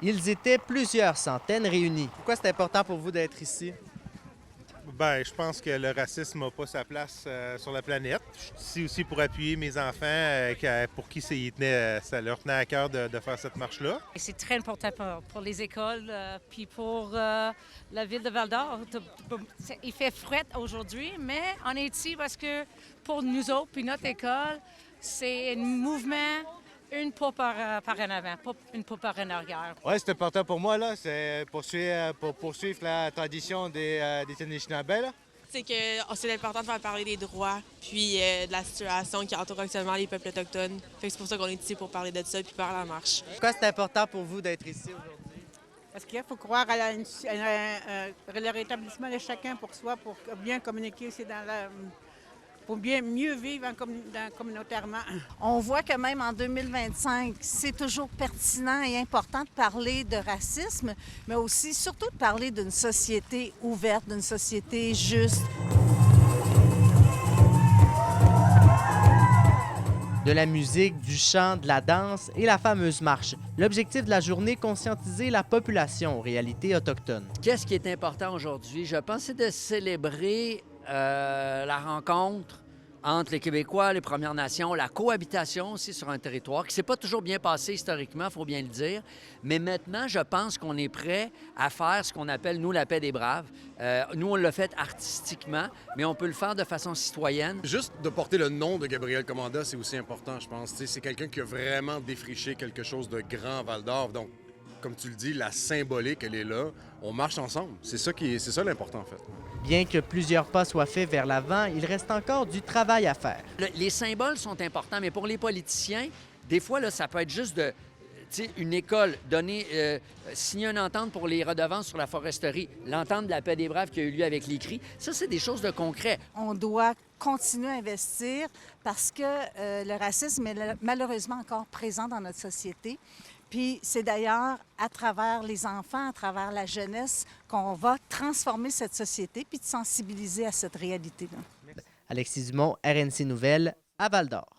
Ils étaient plusieurs centaines réunis. Pourquoi c'est important pour vous d'être ici? Ben, je pense que le racisme n'a pas sa place sur la planète. Je suis ici aussi pour appuyer mes enfants pour qui ça leur tenait à cœur de faire cette marche-là. Et c'est très important pour les écoles puis pour la ville de Val-d'Or. Il fait fret aujourd'hui, mais on est ici parce que pour nous autres puis notre école, c'est un mouvement, une pas par en avant, pas une pas par en arrière. Oui, c'est important pour moi, là. C'est pour poursuivre la tradition des Anishinaabe, là. C'est que c'est important de faire parler des droits puis de la situation qui entoure actuellement les peuples autochtones. Fait que c'est pour ça qu'on est ici pour parler de ça puis faire la marche. Pourquoi c'est important pour vous d'être ici aujourd'hui? Parce qu'il faut croire à le rétablissement de chacun pour soi, pour bien communiquer aussi pour mieux vivre communautairement. On voit que même en 2025, c'est toujours pertinent et important de parler de racisme, mais aussi surtout de parler d'une société ouverte, d'une société juste. De la musique, du chant, de la danse et la fameuse marche. L'objectif de la journée, conscientiser la population aux réalités autochtones. Qu'est-ce qui est important aujourd'hui? Je pense que c'est de célébrer la rencontre entre les Québécois, les Premières Nations, la cohabitation aussi sur un territoire qui ne s'est pas toujours bien passé historiquement, il faut bien le dire. Mais maintenant, je pense qu'on est prêt à faire ce qu'on appelle, nous, la paix des braves. Nous, on l'a fait artistiquement, mais on peut le faire de façon citoyenne. Juste de porter le nom de Gabriel Commanda, c'est aussi important, je pense. C'est quelqu'un qui a vraiment défriché quelque chose de grand à Val-d'Or. Donc, comme tu le dis, la symbolique, elle est là. On marche ensemble. C'est ça l'important, en fait. Bien que plusieurs pas soient faits vers l'avant, il reste encore du travail à faire. Les symboles sont importants, mais pour les politiciens, des fois, là, ça peut être juste une école signer une entente pour les redevances sur la foresterie, l'entente de la paix des braves qui a eu lieu avec les cris. Ça, c'est des choses de concret. On doit continuer à investir parce que le racisme est malheureusement encore présent dans notre société. Puis c'est d'ailleurs à travers les enfants, à travers la jeunesse, qu'on va transformer cette société puis de sensibiliser à cette réalité-là. Alexis Dumont, RNC Nouvelles, à Val-d'Or.